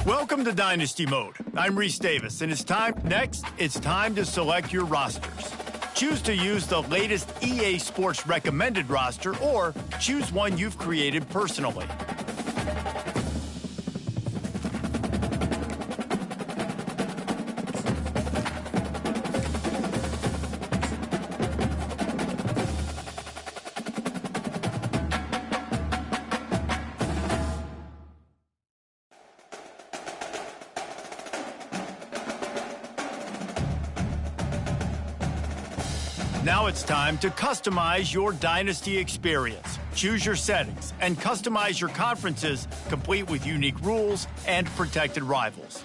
Welcome to Dynasty Mode. I'm Reese Davis, and it's time to select your rosters. Choose to use the latest EA Sports recommended roster, or choose one you've created personally. Now it's time to customize your Dynasty experience. Choose your settings and customize your conferences, complete with unique rules and protected rivals.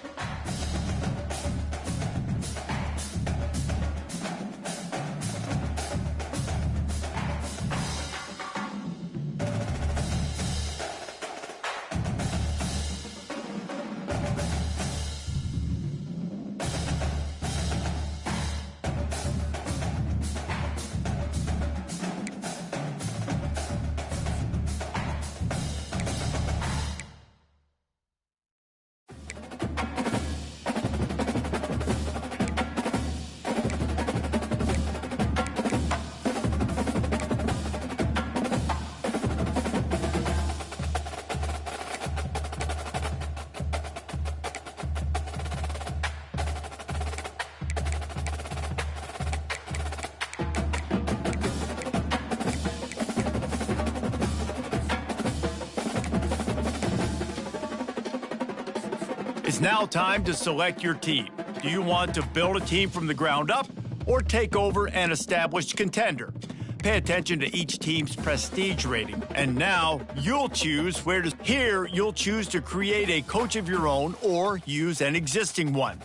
It's now time to select your team. Do you want to build a team from the ground up or take over an established contender? Pay attention to each team's prestige rating. And now you'll choose you'll choose to create a coach of your own or use an existing one.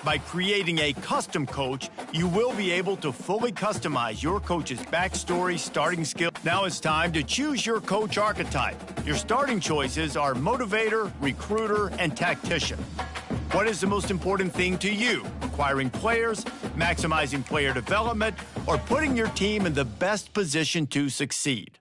By creating a custom coach, you will be able to fully customize your coach's backstory, starting skill. Now it's time to choose your coach archetype. Your starting choices are motivator, recruiter, and tactician. What is the most important thing to you? Acquiring players, maximizing player development, or putting your team in the best position to succeed?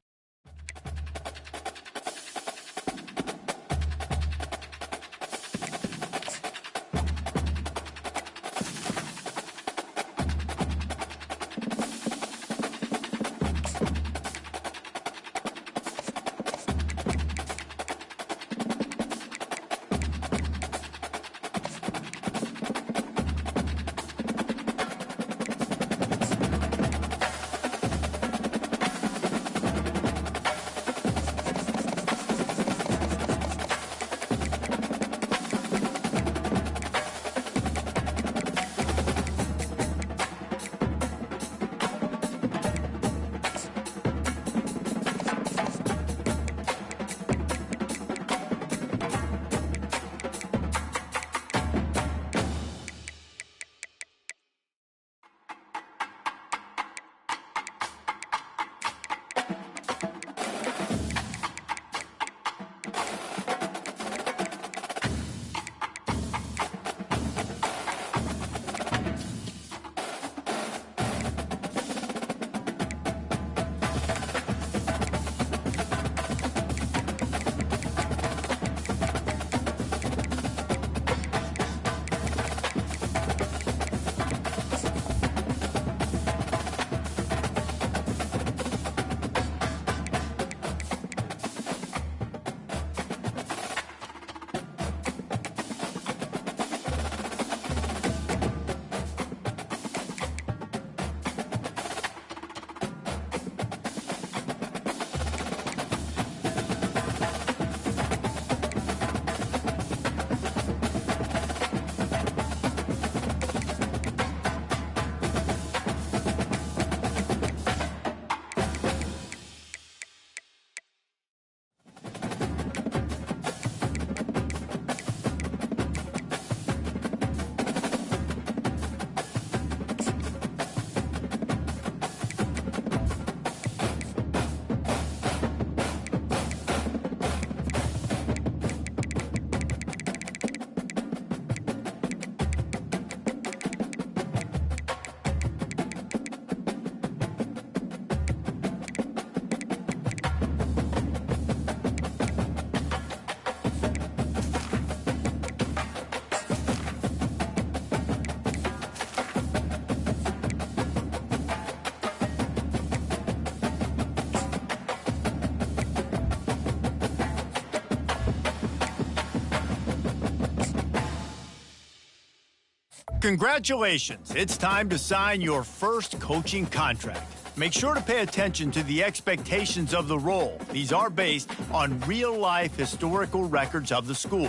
Congratulations, it's time to sign your first coaching contract. Make sure to pay attention to the expectations of the role. These are based on real-life historical records of the school.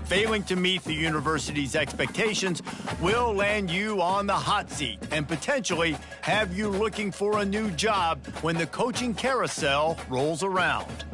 Failing to meet the university's expectations will land you on the hot seat and potentially have you looking for a new job when the coaching carousel rolls around.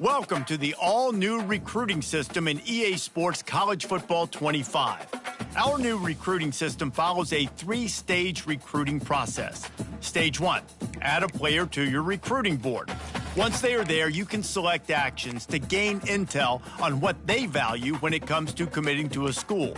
Welcome to the all-new recruiting system in EA Sports College Football 25. Our new recruiting system follows a three-stage recruiting process. Stage 1, add a player to your recruiting board. Once they are there, you can select actions to gain intel on what they value when it comes to committing to a school.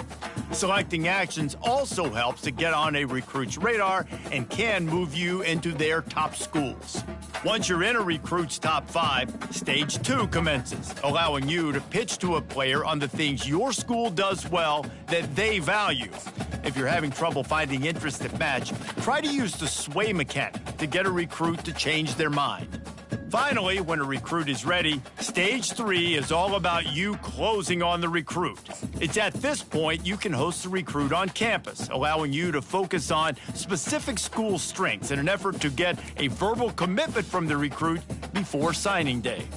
Selecting actions also helps to get on a recruit's radar and can move you into their top schools. Once you're in a recruit's top 5, Stage 2 commences, allowing you to pitch to a player on the things your school does well that they value. If you're having trouble finding interest that match, try to use the sway mechanic to get a recruit to change their mind. Finally, when a recruit is ready, Stage 3 is all about you closing on the recruit. It's at this point you can host the recruit on campus, allowing you to focus on specific school strengths in an effort to get a verbal commitment from the recruit before signing day.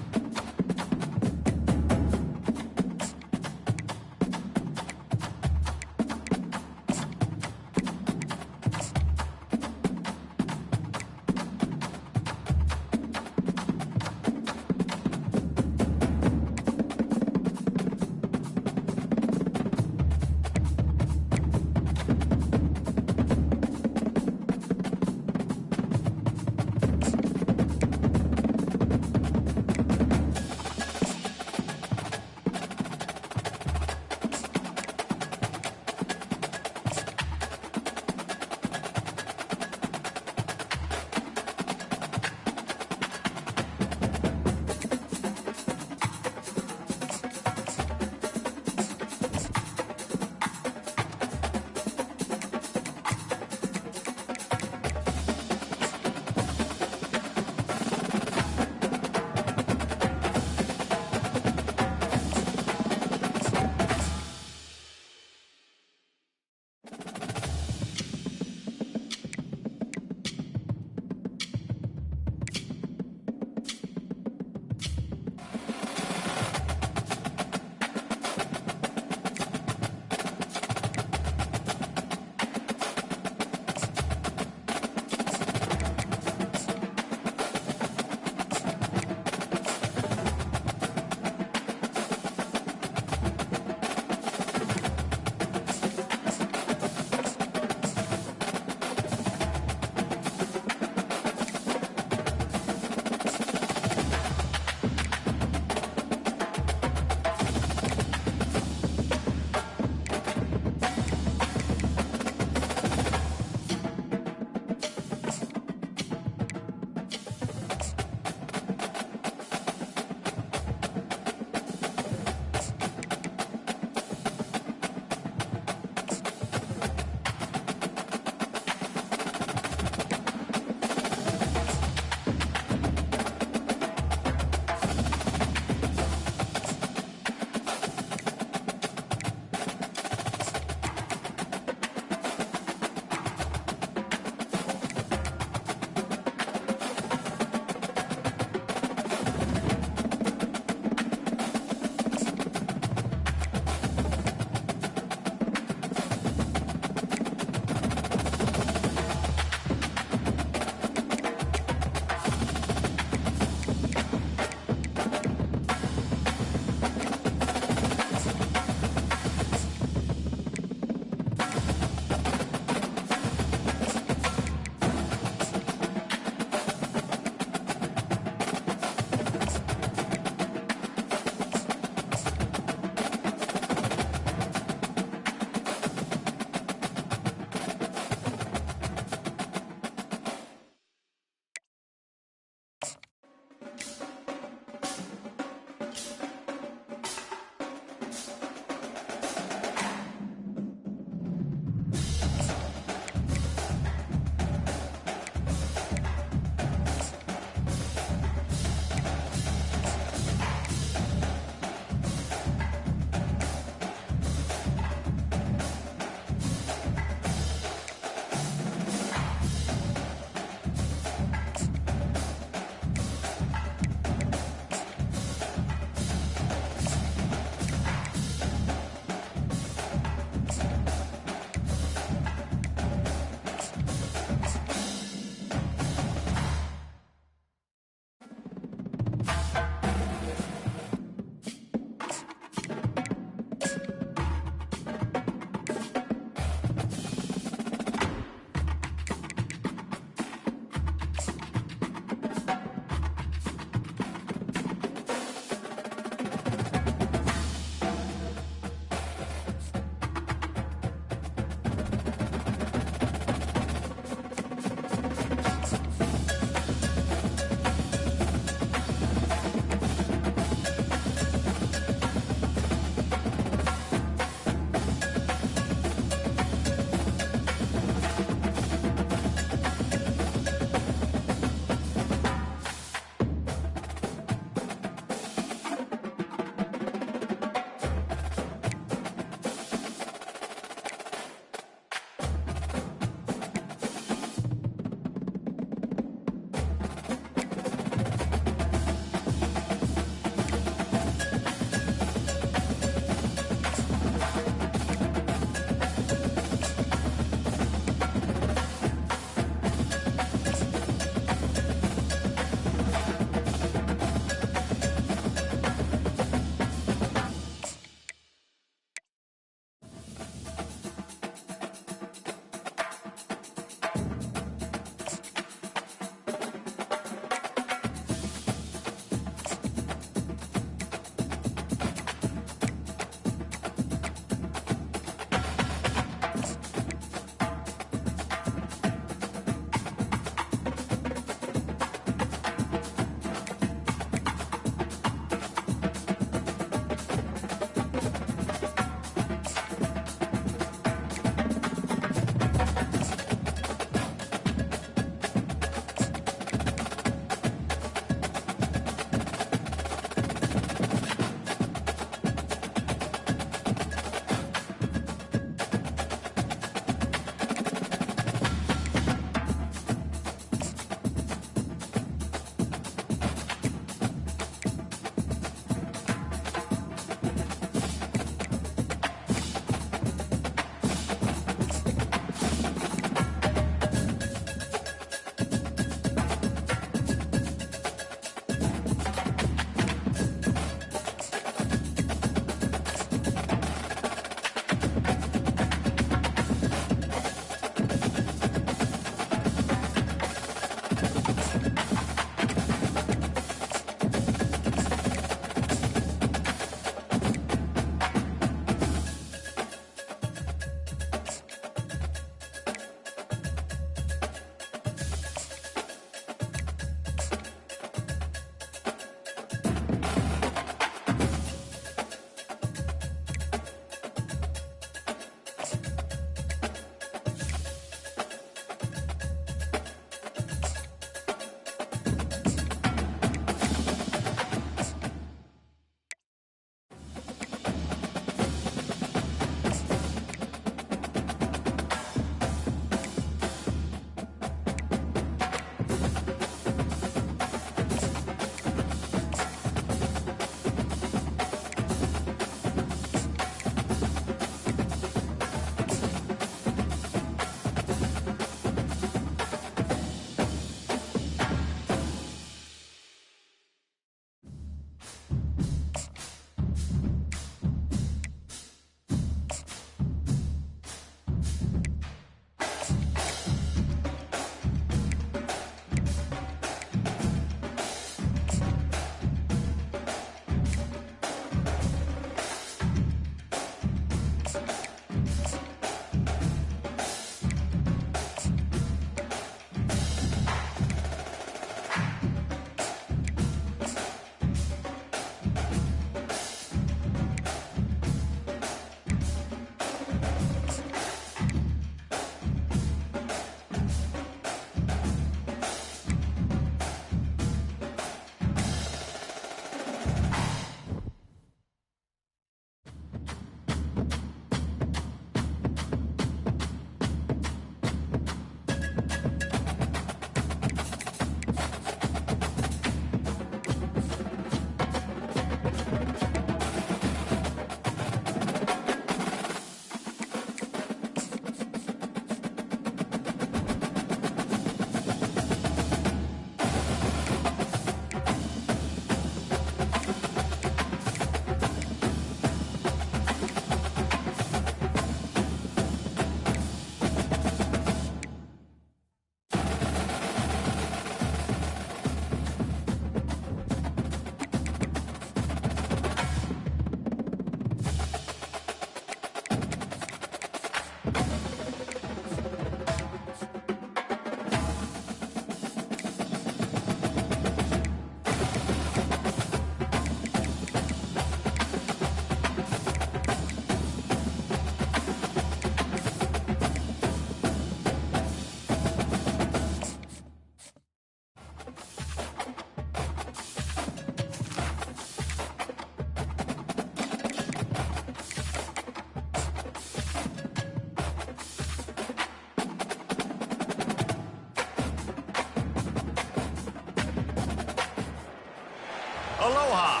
Aloha.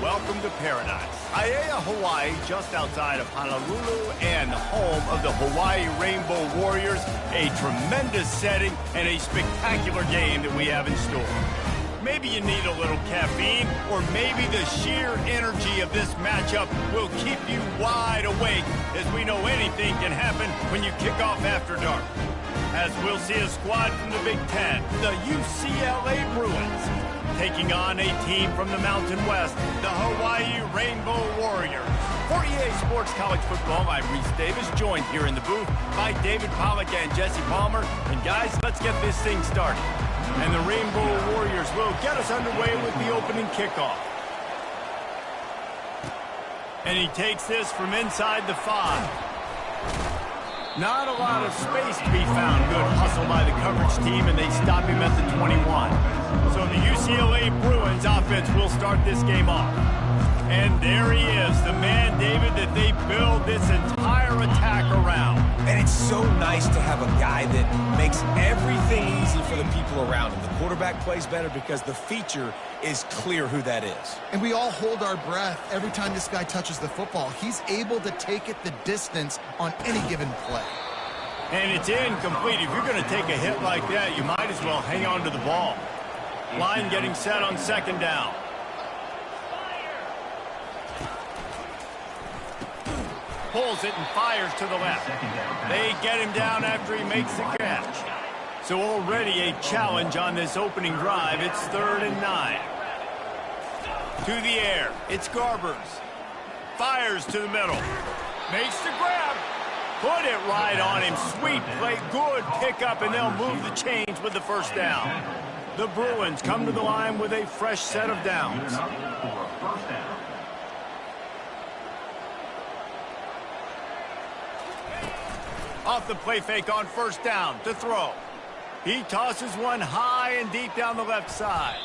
Welcome to paradise. Aiea, Hawaii, just outside of Honolulu and home of the Hawaii Rainbow Warriors. A tremendous setting and a spectacular game that we have in store. Maybe you need a little caffeine, or maybe the sheer energy of this matchup will keep you wide awake, as we know anything can happen when you kick off after dark. As we'll see a squad from the Big Ten, the UCLA Bruins, taking on a team from the Mountain West, the Hawaii Rainbow Warriors. For EA Sports College Football, I'm Reese Davis, joined here in the booth by David Pollack and Jesse Palmer. And guys, let's get this thing started. And the Rainbow Warriors will get us underway with the opening kickoff. And he takes this from inside the 5. Not a lot of space to be found. Good hustle by the coverage team, and they stop him at the 21. So the UCLA Bruins offense will start this game off. And there he is, the man, David, that they build this entire attack around. And it's so nice to have a guy that makes everything easy for the people around him. The quarterback plays better because the feature is clear who that is. And we all hold our breath every time this guy touches the football. He's able to take it the distance on any given play. And it's incomplete. If you're going to take a hit like that, you might as well hang on to the ball. Line getting set on second down. Pulls it and fires to the left. They get him down after he makes the catch. So already a challenge on this opening drive. It's 3rd and 9. To the air. It's Garbers. Fires to the middle. Makes the grab. Put it right on him. Sweet play. Good pickup, and they'll move the chains with the first down. The Bruins come to the line with a fresh set of downs. Off the play fake on first down to throw. He tosses one high and deep down the left side.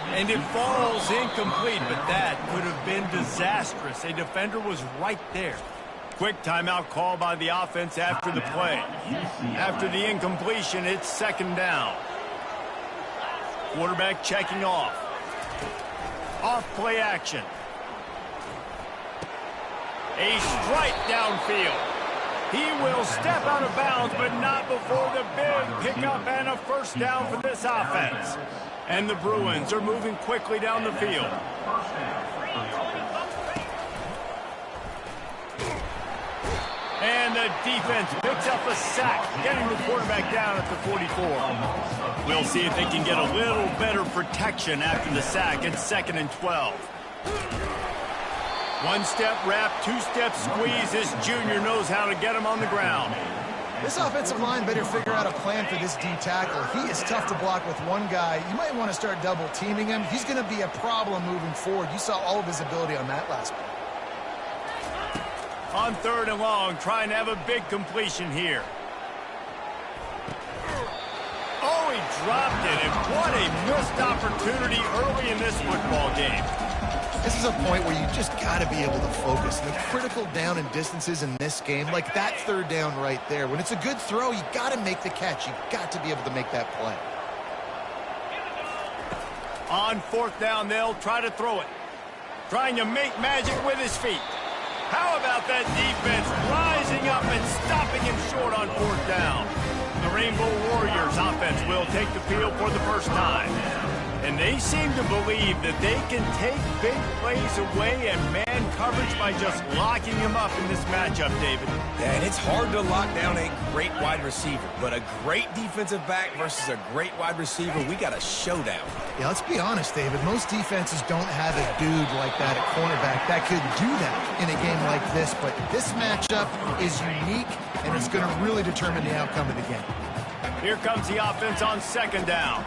And it falls incomplete, but that could have been disastrous. A defender was right there. Quick timeout call by the offense after the play. After the incompletion, it's second down. Quarterback checking off. Off play action. A strike downfield. He will step out of bounds, but not before the big pickup and a first down for this offense. And the Bruins are moving quickly down the field. And the defense picks up a sack, getting the quarterback down at the 44. We'll see if they can get a little better protection after the sack. It's 2nd and 12. One-step wrap, two-step squeeze. This junior knows how to get him on the ground. This offensive line better figure out a plan for this D tackle. He is tough to block with one guy. You might want to start double teaming him. He's going to be a problem moving forward. You saw all of his ability on that last play. On 3rd and long, trying to have a big completion here. Oh, he dropped it, and what a missed opportunity early in this football game. This is a point where you just got to be able to focus. The critical down and distances in this game, like that 3rd down right there. When it's a good throw, you got to make the catch. You got to be able to make that play. On 4th down, they'll try to throw it. Trying to make magic with his feet. How about that defense rising up and stopping him short on 4th down? The Rainbow Warriors offense will take the field for the first time. And they seem to believe that they can take big plays away and man coverage by just locking him up in this matchup, David. Yeah, and it's hard to lock down a great wide receiver, but a great defensive back versus a great wide receiver, we got a showdown. Yeah, let's be honest, David. Most defenses don't have a dude like that at cornerback that could do that in a game like this, but this matchup is unique, and it's going to really determine the outcome of the game. Here comes the offense on 2nd down.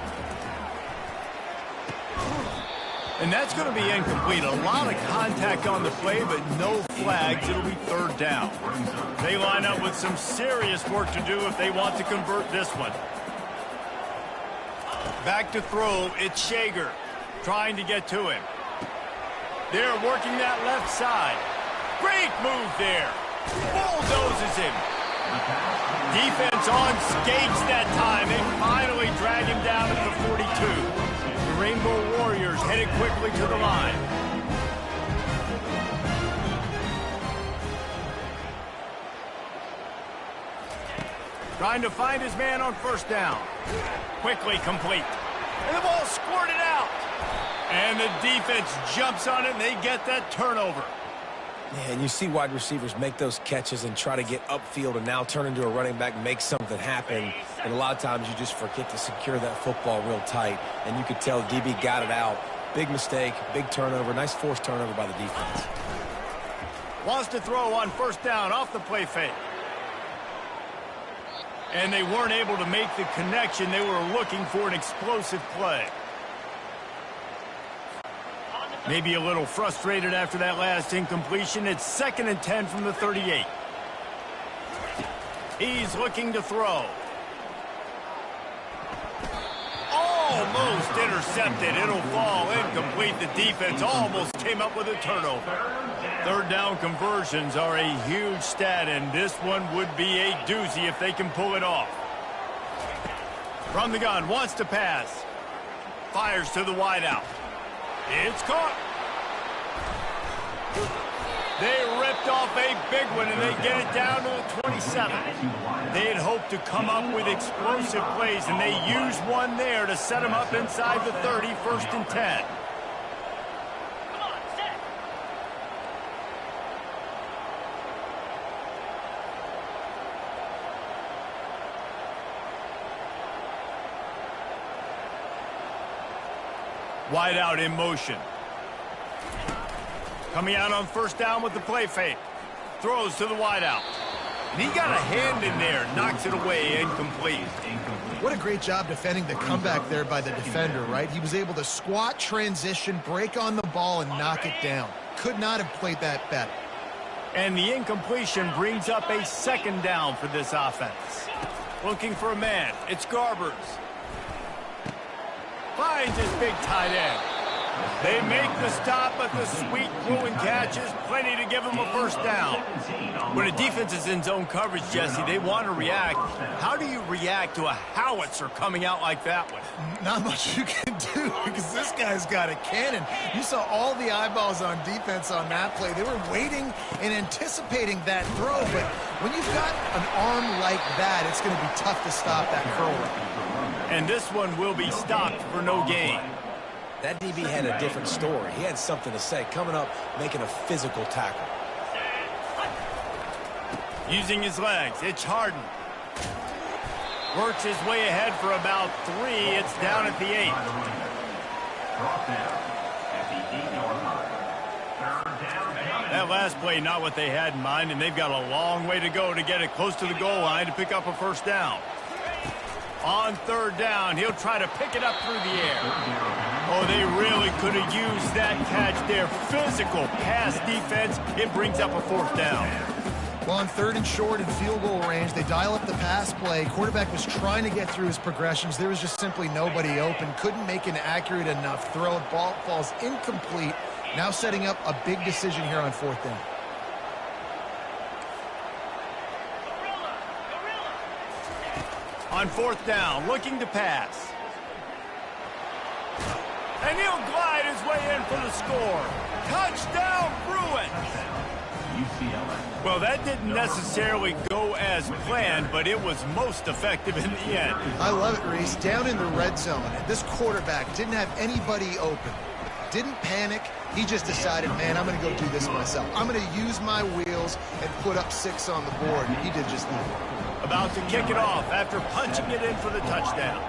And that's going to be incomplete. A lot of contact on the play, but no flags. It'll be 3rd down. They line up with some serious work to do if they want to convert this one. Back to throw. It's Shager trying to get to him. They're working that left side. Great move there. Bulldozes him. Defense on skates that time. They finally drag him down to the 42. The Rainbow Warriors headed quickly to the line. Trying to find his man on 1st down. Quickly complete. And the ball squirted out. And the defense jumps on it, and they get that turnover. Yeah, and you see wide receivers make those catches and try to get upfield and now turn into a running back, make something happen. And a lot of times you just forget to secure that football real tight. And you could tell DB got it out. Big mistake, big turnover, nice forced turnover by the defense. Wants to throw on 1st down off the play fake. And they weren't able to make the connection. They were looking for an explosive play. Maybe a little frustrated after that last incompletion. It's 2nd and 10 from the 38. He's looking to throw. Almost intercepted. It'll fall incomplete. The defense almost came up with a turnover. 3rd down conversions are a huge stat, and this one would be a doozy if they can pull it off. From the gun, wants to pass. Fires to the wideout. It's caught. They ripped off a big one, and they get it down to the 27. They had hoped to come up with explosive plays, and they used one there to set them up inside the 30, 1st and 10. Wide out in motion. Coming out on 1st down with the play fake. Throws to the wide out. And he got a hand in there. Knocks it away. Incomplete. What a great job defending the comeback there by the defender, right? He was able to squat, transition, break on the ball, and knock it down. Could not have played that better. And the incompletion brings up a 2nd down for this offense. Looking for a man. It's Garbers. Finds his big tight end. They make the stop, but the sweet throwing catch is plenty to give them a 1st down. When a defense is in zone coverage, Jesse, they want to react. How do you react to a howitzer coming out like that one? Not much you can do because this guy's got a cannon. You saw all the eyeballs on defense on that play. They were waiting and anticipating that throw, but when you've got an arm like that, it's going to be tough to stop that curl run. And this one will be stopped for no gain. That DB had a different story. He had something to say, coming up, making a physical tackle. Using his legs, it's Harden. Works his way ahead for about 3. It's down at the 8. Drop down at the 8-yard line. 3rd down and That last play, not what they had in mind, and they've got a long way to go to get it close to the goal line to pick up a first down. On third down, he'll try to pick it up through the air. Oh, they really could have used that catch there. Physical pass defense. It brings up a fourth down. Well, on third and short in field goal range, they dial up the pass play. Quarterback was trying to get through his progressions. There was just simply nobody open. Couldn't make an accurate enough throw. Ball falls incomplete. Now setting up a big decision here on fourth down. On fourth down, looking to pass. And he'll glide his way in for the score. Touchdown, Bruins! Well, that didn't necessarily go as planned, but it was most effective in the end. I love it, Reese. Down in the red zone, this quarterback didn't have anybody open. Didn't panic. He just decided, man, I'm going to go do this myself. I'm going to use my wheels and put up 6 on the board. He did just that. About to kick it off after punching it in for the touchdown.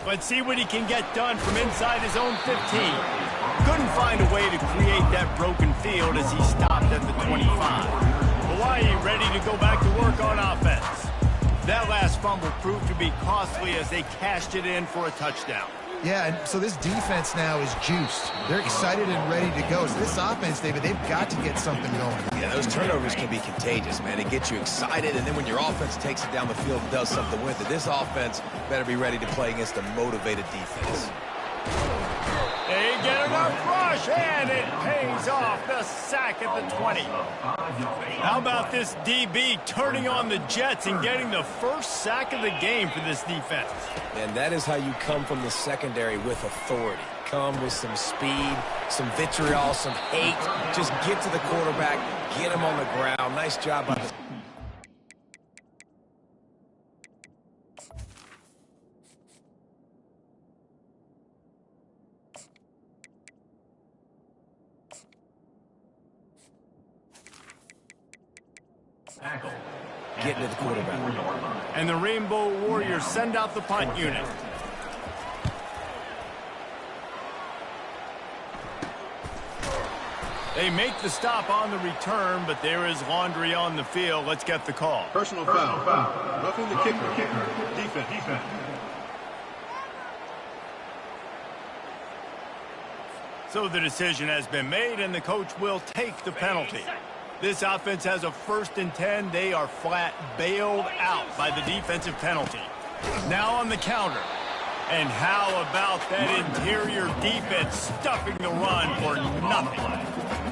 Let's see what he can get done from inside his own 15. Couldn't find a way to create that broken field as he stopped at the 25. Hawaii ready to go back to work on offense. That last fumble proved to be costly as they cashed it in for a touchdown. Yeah, and so this defense now is juiced. They're excited and ready to go. So this offense, David, they've got to get something going. Yeah, those turnovers can be contagious, man. It gets you excited, and then when your offense takes it down the field and does something with it, this offense better be ready to play against a motivated defense. They get enough rush, and it pays off. The sack at the 20. How about this DB turning on the Jets and getting the first sack of the game for this defense? And that is how you come from the secondary with authority. Come with some speed, some vitriol, some hate. Just get to the quarterback, get him on the ground. Nice job by the... Getting to the quarterback. And the Rainbow Warriors send out the punt unit. They make the stop on the return, but there is laundry on the field. Let's get the call. Personal foul. Roughing the kicker. Defense. So the decision has been made, and the coach will take the penalty. This offense has a 1st and 10. They are flat bailed out by the defensive penalty. Now on the counter. And how about that interior defense stuffing the run for nothing?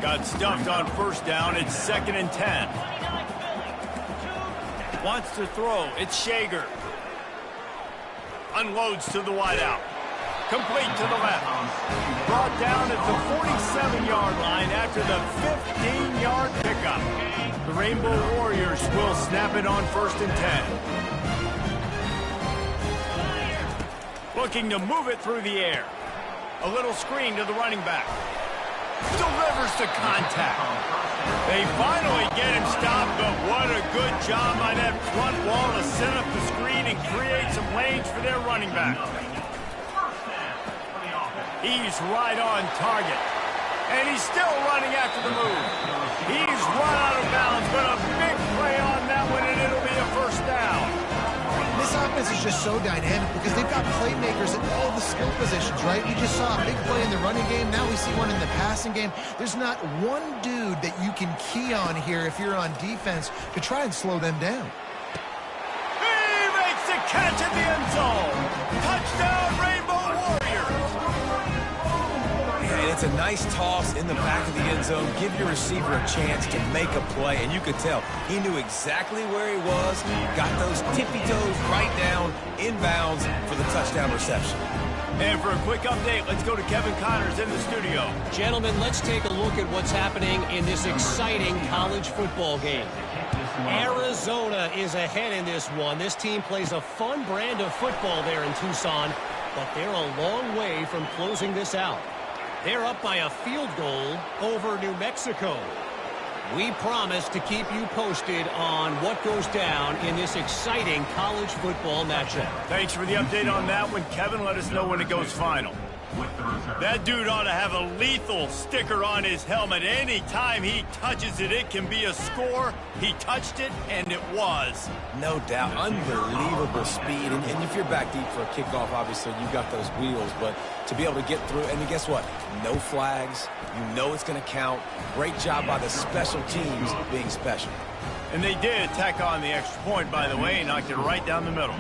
Got stuffed on first down. It's 2nd and 10. Wants to throw. It's Shager. Unloads to the wideout. Complete to the left. Brought down at the 47-yard line after the 15-yard pickup. The Rainbow Warriors will snap it on 1st and 10. Looking to move it through the air. A little screen to the running back. Delivers to contact. They finally get him stopped, but what a good job by that front wall to set up the screen and create some lanes for their running back. He's right on target. And he's still running after the move. He's run out of bounds, but a big play on that one, and it'll be a first down. This offense is just so dynamic because they've got playmakers at all the skill positions, right? We just saw a big play in the running game. Now we see one in the passing game. There's not one dude that you can key on here if you're on defense to try and slow them down. He makes the catch at the end zone. Touchdown, Rainbow Warriors. And it's a nice toss in the back of the end zone. Give your receiver a chance to make a play, and you could tell he knew exactly where he was, got those tippy toes right down, inbounds for the touchdown reception. And for a quick update, let's go to Kevin Connors in the studio. Gentlemen, let's take a look at what's happening in this exciting college football game. Arizona is ahead in this one. This team plays a fun brand of football there in Tucson, but they're a long way from closing this out. They're up by a field goal over New Mexico. We promise to keep you posted on what goes down in this exciting college football matchup. Thanks for the update on that one, Kevin. Let us know when it goes final. That dude ought to have a lethal sticker on his helmet. Anytime he touches it, it can be a score. He touched it, and it was. No doubt. Unbelievable speed. And if you're back deep for a kickoff, obviously, you got those wheels. But to be able to get through, and guess what? No flags. You know it's going to count. Great job by the special teams being special. And they did tack on the extra point, by the way, and knocked it right down the middle.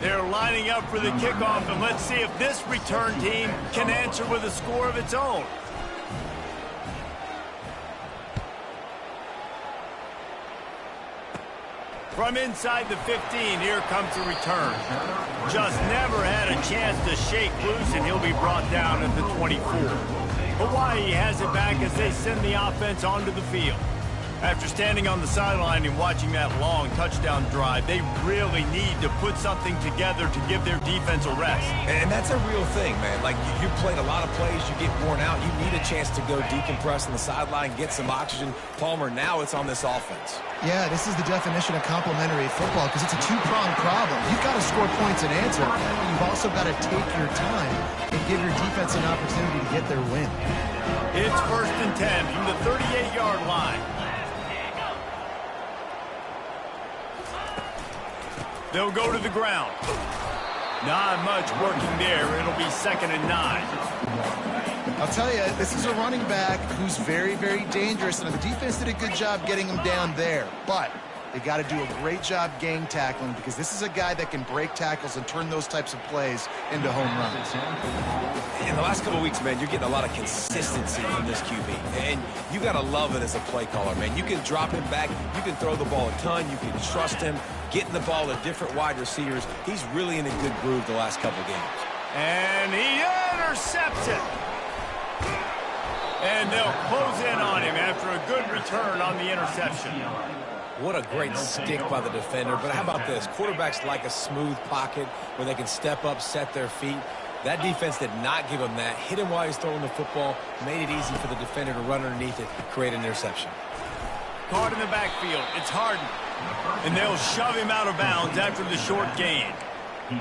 They're lining up for the kickoff, and let's see if this return team can answer with a score of its own. From inside the 15, here comes the return. Just never had a chance to shake loose, and he'll be brought down at the 24. Hawaii has it back as they send the offense onto the field. After standing on the sideline and watching that long touchdown drive, they really need to put something together to give their defense a rest. And that's a real thing, man. Like, you played a lot of plays, you get worn out, you need a chance to go decompress on the sideline, get some oxygen. Palmer, now it's on this offense. Yeah, this is the definition of complementary football because it's a two-pronged problem. You've got to score points and answer, but you've also got to take your time and give your defense an opportunity to get their win. It's 1st and 10 from the 38-yard line. They'll go to the ground. Not much working there. It'll be 2nd and 9. I'll tell you, this is a running back who's very, very dangerous, and the defense did a good job getting him down there. But they got to do a great job gang tackling because this is a guy that can break tackles and turn those types of plays into home runs. In the last couple of weeks, man, you're getting a lot of consistency from this QB. And you got to love it as a play caller, man. You can drop him back. You can throw the ball a ton. You can trust him. Getting the ball to different wide receivers. He's really in a good groove the last couple of games. And he intercepts it. And they'll close in on him after a good return on the interception. What a great stick by the defender. But how about this? Quarterbacks like a smooth pocket where they can step up, set their feet. That defense did not give him that. Hit him while he's throwing the football. Made it easy for the defender to run underneath it, create an interception. Caught in the backfield. It's Harden. And they'll shove him out of bounds after the short gain.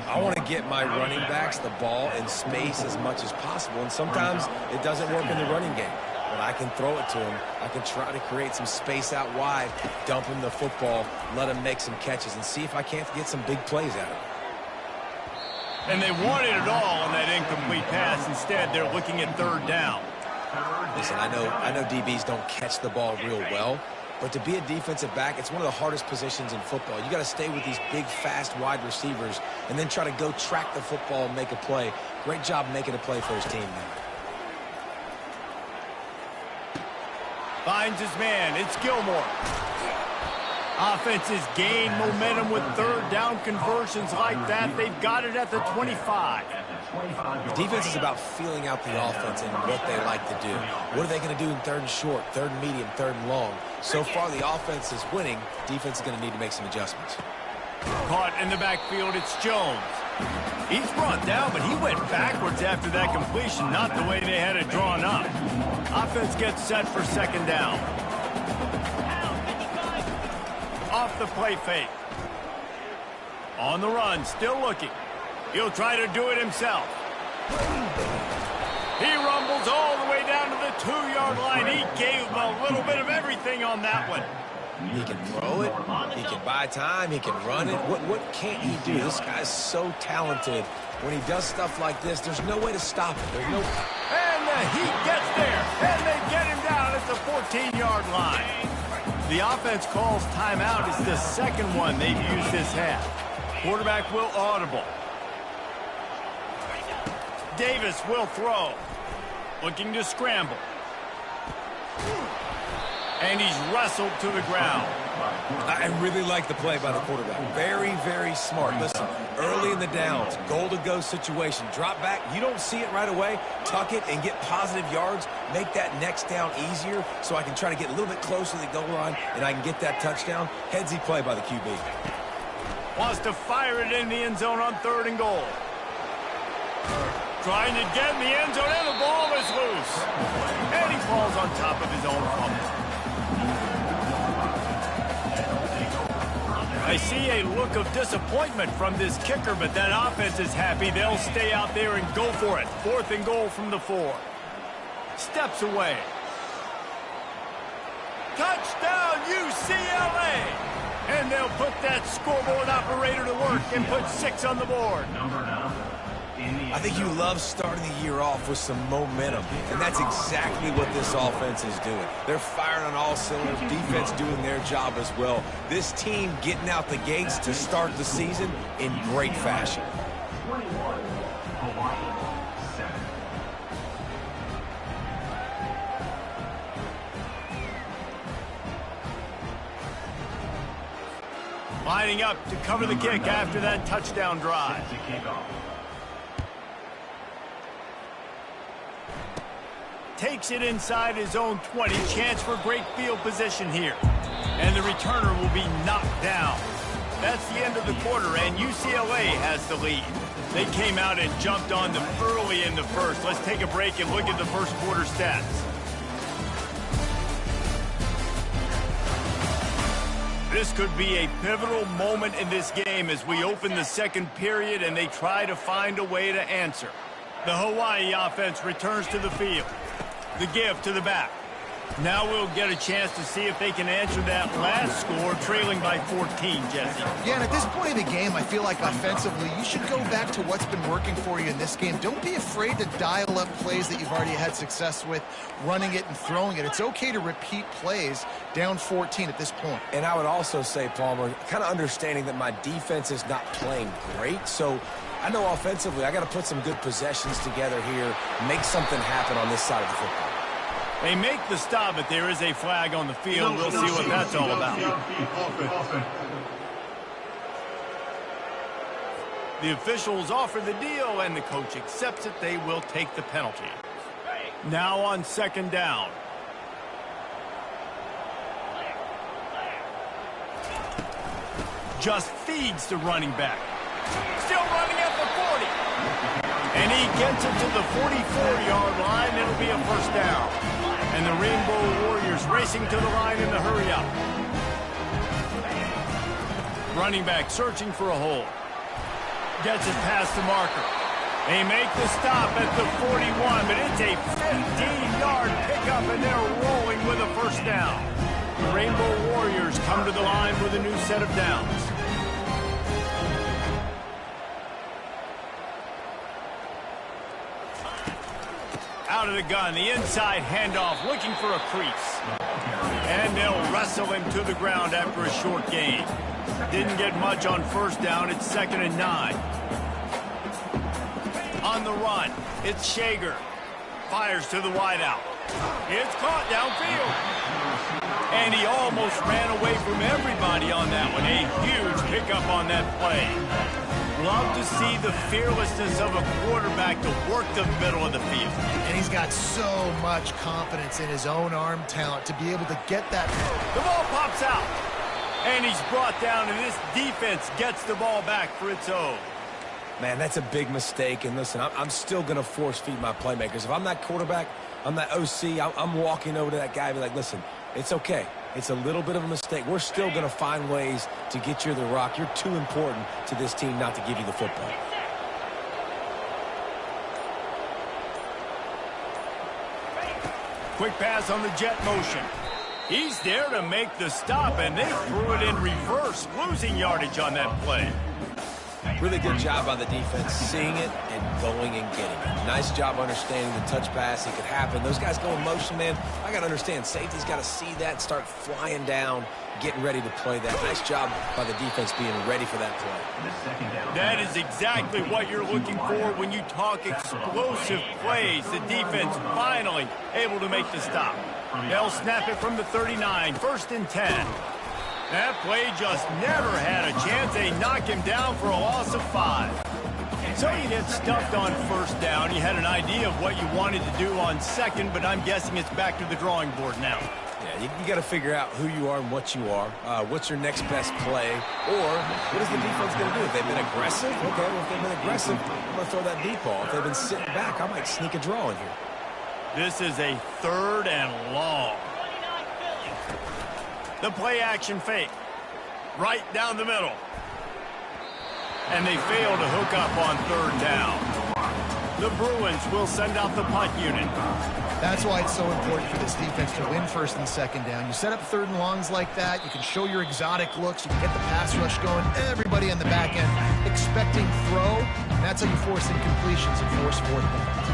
I want to get my running backs the ball in space as much as possible. And sometimes it doesn't work in the running game. But I can throw it to him. I can try to create some space out wide, dump him the football, let him make some catches, and see if I can't get some big plays out of him. And they wanted it all on that incomplete pass. Instead, they're looking at 3rd down. Listen, I know DBs don't catch the ball real well, but to be a defensive back, it's one of the hardest positions in football. You got to stay with these big, fast wide receivers and then try to go track the football and make a play. Great job making a play for his team there. Finds his man. It's Gilmore. Offenses gain momentum with 3rd down conversions like that. They've got it at the 25. Defense is about feeling out the offense and what they like to do. What are they going to do in 3rd and short, 3rd and medium, 3rd and long? So far, the offense is winning. Defense is going to need to make some adjustments. Caught in the backfield, it's Jones. He's brought down, but he went backwards after that completion, not the way they had it drawn up. Offense gets set for 2nd down. Off the play fake. On the run, still looking. He'll try to do it himself. He rumbles all the way down to the 2-yard line. He gave him a little bit of everything on that one. He can throw it. He can buy time. He can run it. What can't he do? This guy's so talented. When he does stuff like this, there's no way to stop it. There's no... And the Heat gets there. And they get him down at the 14-yard line. The offense calls timeout. It's the 2nd one they've used this half. Quarterback will audible. Davis will throw. Looking to scramble. And he's wrestled to the ground. I really like the play by the quarterback. Very, very smart. Listen, early in the downs, goal-to-go situation. Drop back. You don't see it right away. Tuck it and get positive yards. Make that next down easier so I can try to get a little bit closer to the goal line and I can get that touchdown. Headsy play by the QB. Wants to fire it in the end zone on 3rd and goal. Trying to get in the end zone, and the ball is loose. And he falls on top of his own fumble. I see a look of disappointment from this kicker, but that offense is happy. They'll stay out there and go for it. 4th and goal from the 4. Steps away. Touchdown, UCLA! And they'll put that scoreboard operator to work and put 6 on the board. I think you love starting the year off with some momentum, and that's exactly what this offense is doing. They're firing on all cylinders, defense doing their job as well. This team getting out the gates to start the season in great fashion. Lining up to cover the kick after that touchdown drive. Takes it inside his own 20. Chance for great field position here. And the returner will be knocked down. That's the end of the quarter, and UCLA has the lead. They came out and jumped on them early in the first. Let's take a break and look at the first quarter stats. This could be a pivotal moment in this game as we open the second period and they try to find a way to answer. The Hawaii offense returns to the field. The give to the back. Now we'll get a chance to see if they can answer that last score, trailing by 14, Jesse. Yeah, and at this point in the game, I feel like offensively, you should go back to what's been working for you in this game. Don't be afraid to dial up plays that you've already had success with, running it and throwing it. It's okay to repeat plays down 14 at this point. And I would also say, Palmer, kind of understanding that my defense is not playing great, so I know offensively I got to put some good possessions together here, make something happen on this side of the football. They make the stop, but there is a flag on the field. We'll see what that's all about. The officials offer the deal, and the coach accepts it. They will take the penalty. Now on 2nd down. Just feeds the running back. Still running at the 40. And he gets it to the 44-yard line. It'll be a first down. And the Rainbow Warriors racing to the line in the hurry-up. Running back searching for a hole. Gets it past the marker. They make the stop at the 41, but it's a 15-yard pickup, and they're rolling with a first down. The Rainbow Warriors come to the line with a new set of downs. Out of the gun, the inside handoff, looking for a crease. And they'll wrestle him to the ground after a short gain. Didn't get much on first down. It's 2nd and 9. On the run, it's Shager. Fires to the wideout. It's caught downfield. And he almost ran away from everybody on that one. A huge pickup on that play. Love to see the fearlessness of a quarterback to work the middle of the field. And he's got so much confidence in his own arm talent to be able to get that. The ball pops out. And he's brought down, and this defense gets the ball back for its own. Man, that's a big mistake. And listen, I'm still going to force feed my playmakers. If I'm that quarterback, I'm that OC, I'm walking over to that guy and be like, listen, it's okay. It's a little bit of a mistake. We're still going to find ways to get you the rock. You're too important to this team not to give you the football. Quick pass on the jet motion. He's there to make the stop, and they threw it in reverse, losing yardage on that play. Really good job by the defense, seeing it and going and getting it. Nice job understanding the touch pass. It could happen. Those guys go in motion, man. I got to understand, safety's got to see that and start flying down, getting ready to play that. Nice job by the defense being ready for that play. That is exactly what you're looking for when you talk explosive plays. The defense finally able to make the stop. They'll snap it from the 39, 1st and 10. That play just never had a chance. They knock him down for a loss of 5. So you get stuffed on first down. You had an idea of what you wanted to do on second, but I'm guessing it's back to the drawing board now. Yeah, you got to figure out who you are and what you are. What's your next best play? Or what is the defense going to do? If they've been aggressive, okay, well, if they've been aggressive, I'm going to throw that deep ball. If they've been sitting back, I might sneak a draw in here. This is a 3rd and long. The play action fake. right down the middle. And they fail to hook up on third down. The Bruins will send out the punt unit. That's why it's so important for this defense to win first and second down. You set up third and longs like that. You can show your exotic looks. You can get the pass rush going. Everybody on the back end expecting throw. And that's how you force incompletions and force fourth downs.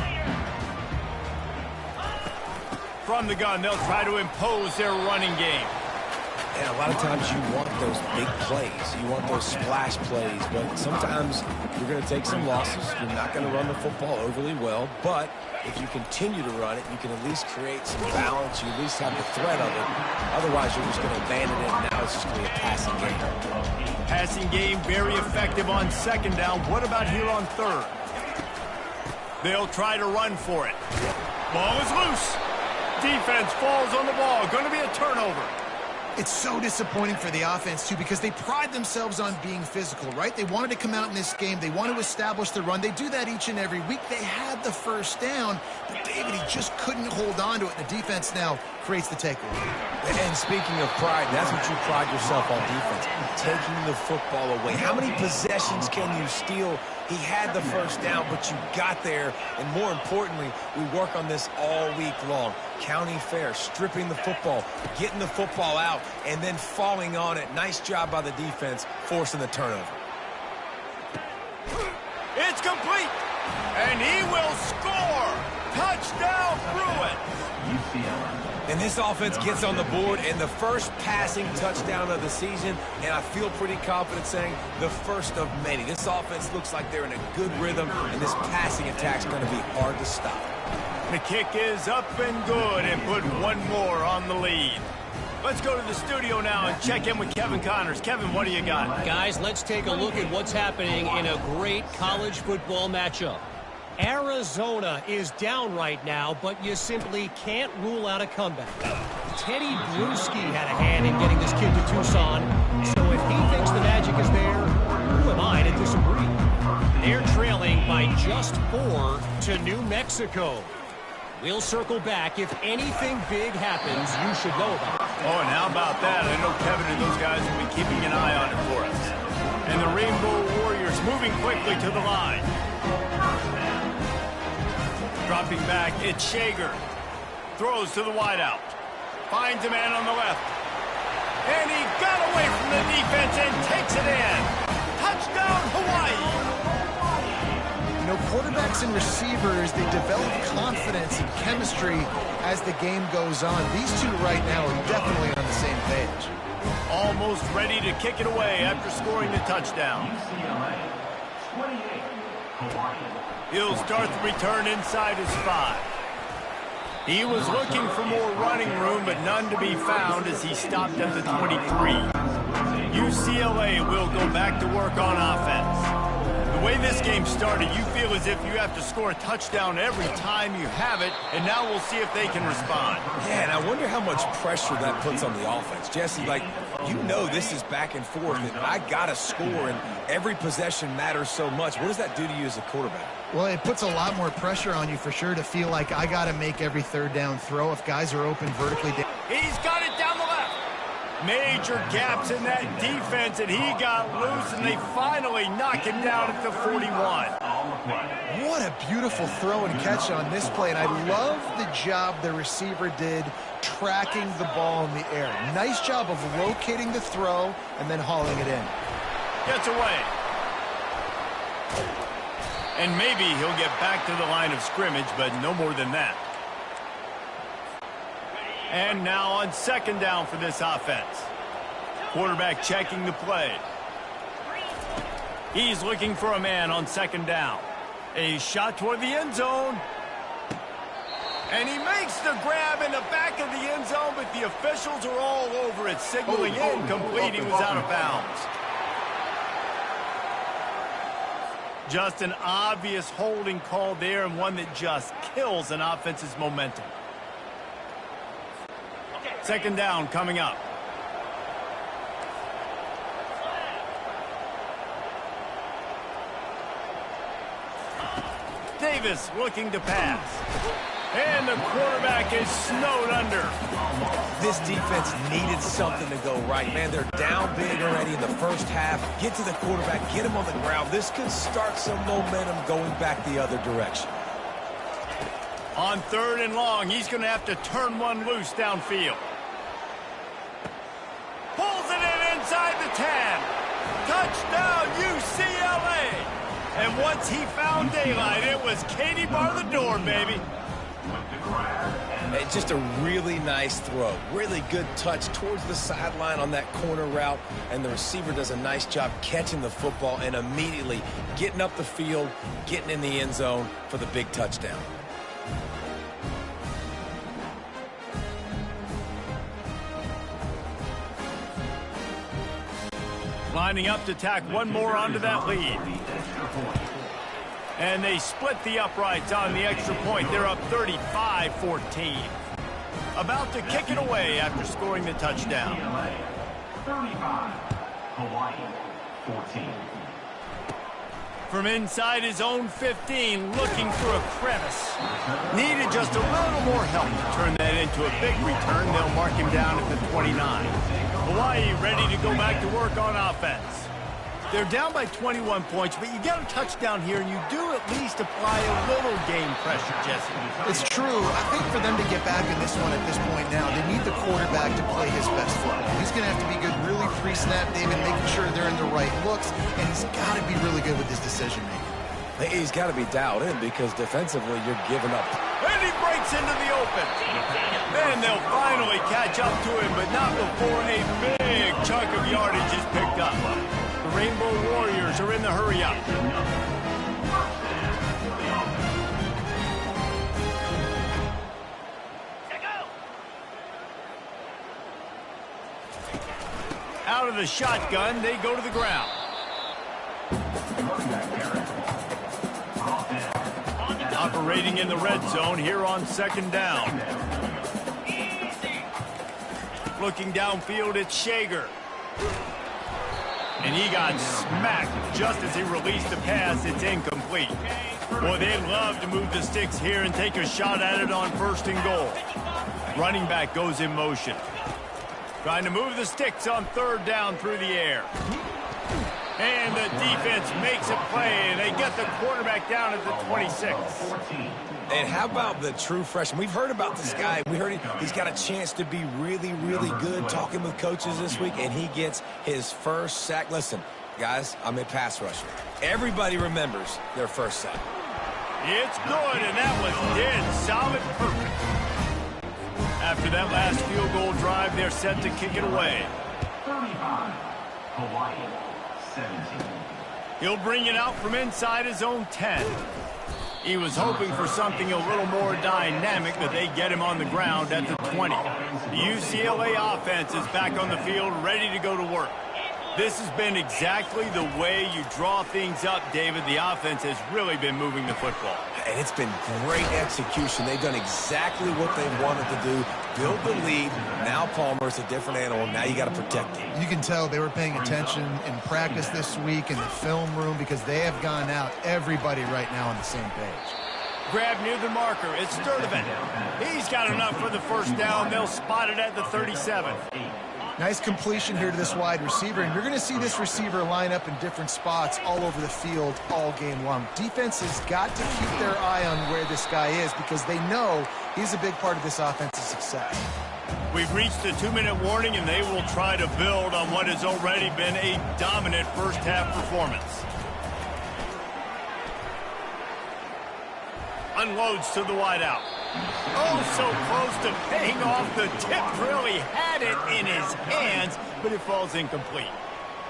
From the gun, they'll try to impose their running game. Yeah, a lot of times you want those big plays. You want those splash plays, but sometimes you're going to take some losses. You're not going to run the football overly well, but if you continue to run it, you can at least create some balance. You at least have the threat of it. Otherwise, you're just going to abandon it, and now it's just going to be a passing game. Passing game very effective on second down. What about here on third? They'll try to run for it. Ball is loose. Defense falls on the ball. Going to be a turnover. It's so disappointing for the offense, too, because they pride themselves on being physical, right? They wanted to come out in this game. They want to establish the run. They do that each and every week. They had the first down, but David, he just couldn't hold on to it. And the defense now creates the takeaway. And speaking of pride, that's what you pride yourself on defense, taking the football away. How many possessions can you steal? He had the first down, but you got there. And more importantly, we work on this all week long. County fair, stripping the football, getting the football out, and then falling on it. Nice job by the defense, forcing the turnover. It's complete, and he will score. Touchdown, Bruins. And this offense gets on the board, and the first passing touchdown of the season, and I feel pretty confident saying the first of many. This offense looks like they're in a good rhythm, and this passing attack's going to be hard to stop. The kick is up and good, and put one more on the lead. Let's go to the studio now and check in with Kevin Connors. Kevin, what do you got? Guys, let's take a look at what's happening in a great college football matchup. Arizona is down right now, but you simply can't rule out a comeback. Teddy Bruschi had a hand in getting this kid to Tucson, so if he thinks the magic is there, who am I to disagree? They're trailing by just 4 to New Mexico. We'll circle back. If anything big happens, you should know about it. Oh, and how about that? I know Kevin and those guys will be keeping an eye on it for us. And the Rainbow Warriors moving quickly to the line. Dropping back, it's Shager. Throws to the wideout. Finds a man on the left. And he got away from the defense and takes it in. Touchdown, Hawaii! You know, quarterbacks and receivers, they develop confidence and chemistry as the game goes on. These two right now are definitely on the same page. Almost ready to kick it away after scoring the touchdown. He'll start the return inside his 5. He was looking for more running room, but none to be found as he stopped at the 23. UCLA will go back to work on offense. The way this game started, you feel as if you have to score a touchdown every time you have it, and now we'll see if they can respond. Yeah, and I wonder how much pressure that puts on the offense. Jesse, like, you know this is back and forth, and I got to score, and every possession matters so much. What does that do to you as a quarterback? Well, it puts a lot more pressure on you for sure to feel like I got to make every third down throw if guys are open vertically down. He's got it down the left. Major gaps in that defense, and he got loose, and they finally knock him down at the 41. What a beautiful throw and catch on this play, and I love the job the receiver did tracking the ball in the air. Nice job of locating the throw and then hauling it in. Gets away. And maybe he'll get back to the line of scrimmage, but no more than that. And now on second down for this offense. Quarterback checking the play. He's looking for a man on second down. A shot toward the end zone. And he makes the grab in the back of the end zone, but the officials are all over it, signaling incomplete. He was out of bounds. Just an obvious holding call there, and one that just kills an offense's momentum. Second down coming up. Davis looking to pass. And the quarterback is snowed under. This defense needed something to go right. Man, they're down big already in the first half. Get to the quarterback, get him on the ground. This could start some momentum going back the other direction. On 3rd and long, he's going to have to turn one loose downfield. Pulls it in inside the 10. Touchdown, UCLA. And once he found daylight, it was Katie bar the door, baby. It's just a really nice throw. Really good touch towards the sideline on that corner route. And the receiver does a nice job catching the football and immediately getting up the field, getting in the end zone for the big touchdown. Lining up to tack one more onto that lead. And they split the uprights on the extra point. They're up 35-14. About to kick it away after scoring the touchdown. 35, Hawaii, 14. From inside his own 15, looking for a crevice. Needed just a little more help to turn that into a big return. They'll mark him down at the 29. Hawaii ready to go back to work on offense. They're down by 21 points, but you get a touchdown here, and you do at least apply a little game pressure, Jesse. It's true. I think for them to get back in this one at this point now, they need the quarterback to play his best football. He's going to have to be good really pre-snap, David, making sure they're in the right looks, and he's got to be really good with his decision-making. He's got to be dialed in because defensively you're giving up. And he breaks into the open. Then they'll finally catch up to him, but not before a big chunk of yardage is picked up. The Rainbow Warriors are in the hurry-up. Out of the shotgun, they go to the ground. Operating in the red zone here on 2nd down. Looking downfield, it's Shager. And he got smacked just as he released the pass. It's incomplete. Boy, they'd love to move the sticks here and take a shot at it on 1st and goal. Running back goes in motion. Trying to move the sticks on 3rd down through the air. And the defense makes a play, and they get the quarterback down at the 26. And how about the true freshman? We've heard about this guy. We heard he's got a chance to be really, really good talking with coaches this week, and he gets his first sack. Listen, guys, I'm a pass rusher. Everybody remembers their first sack. It's good, and that was dead solid perfect. After that last field goal drive, they're set to kick it away. 35, Hawaii, 17. He'll bring it out from inside his own 10. He was hoping for something a little more dynamic, but they get him on the ground at the 20. The UCLA offense is back on the field, ready to go to work. This has been exactly the way you draw things up, David. The offense has really been moving the football. And it's been great execution. They've done exactly what they wanted to do. Build the lead. Now Palmer's a different animal. Now you got to protect him. You can tell they were paying attention in practice this week in the film room because they have gone out, everybody right now on the same page. Grab near the marker. It's Sturdivant. He's got enough for the first down. They'll spot it at the 37. Nice completion here to this wide receiver, and you're going to see this receiver line up in different spots all over the field all game long. Defense has got to keep their eye on where this guy is because they know he's a big part of this offense's success. We've reached the 2-minute warning, and they will try to build on what has already been a dominant first-half performance. Unloads to the wideout. Oh, so close to paying off. The tip drill. He had it in his hands, but it falls incomplete.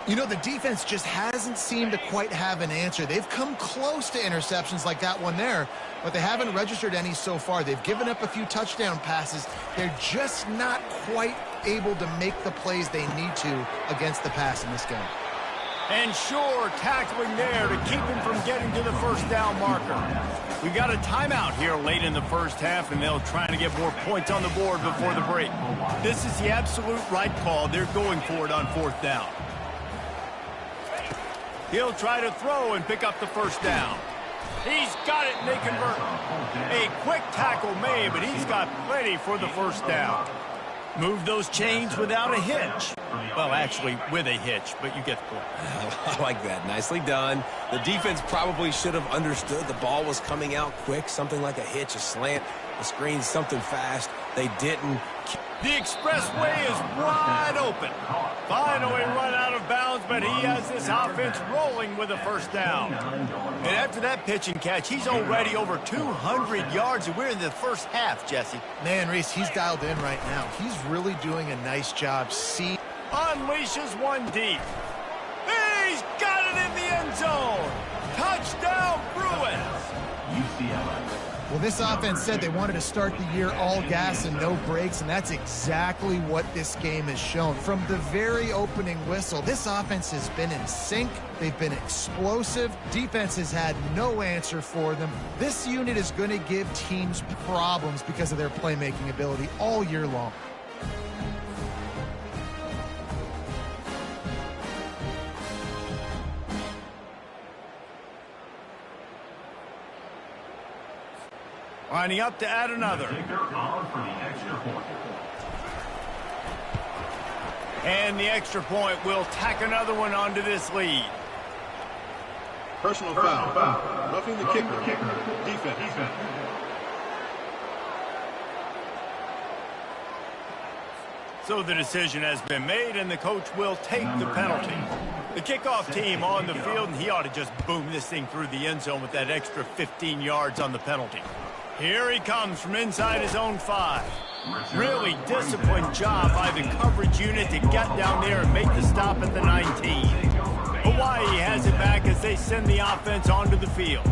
You know, the defense just hasn't seemed to quite have an answer. They've come close to interceptions like that one there, but they haven't registered any so far. They've given up a few touchdown passes. They're just not quite able to make the plays they need to against the pass in this game. And sure, tackling there to keep him from getting to the first down marker. We've got a timeout here late in the first half, and they'll try to get more points on the board before the break. This is the absolute right call. They're going for it on 4th down. He'll try to throw and pick up the first down. He's got it, and they convert. A quick tackle made, but he's got plenty for the first down. Move those chains without a hitch. Well, actually, with a hitch, but you get the point. I like that. Nicely done. The defense probably should have understood the ball was coming out quick, something like a hitch, a slant, a screen, something fast. They didn't. The expressway is wide open. Finally run out of bounds, but he has this offense rolling with a first down. And after that pitch and catch, he's already over 200 yards, and we're in the first half, Jesse. Man, Reese, he's dialed in right now. He's really doing a nice job. Unleashes one deep. He's got it in the end zone. Touchdown, Bruins. UCLA. Well, this offense said they wanted to start the year all gas and no brakes, and that's exactly what this game has shown. From the very opening whistle, this offense has been in sync. They've been explosive. Defense has had no answer for them. This unit is going to give teams problems because of their playmaking ability all year long. Lining up to add another. And the extra point will tack another one onto this lead. Personal foul. Roughing the kicker. Defense. So the decision has been made, and the coach will take the penalty. The kickoff team on the field, and he ought to just boom this thing through the end zone with that extra 15 yards on the penalty. Here he comes from inside his own 5. Really disciplined job by the coverage unit to get down there and make the stop at the 19. Hawaii has it back as they send the offense onto the field.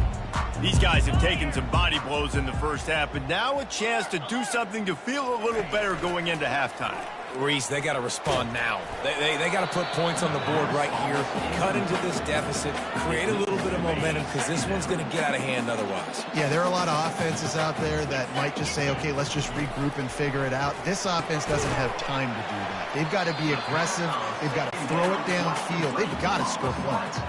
These guys have taken some body blows in the first half, but now a chance to do something to feel a little better going into halftime. Reese, they got to respond now. They got to put points on the board right here, cut into this deficit, create a little bit of momentum, because this one's going to get out of hand otherwise. Yeah, there are a lot of offenses out there that might just say, okay, let's just regroup and figure it out. This offense doesn't have time to do that. They've got to be aggressive. They've got to throw it downfield. They've got to score points.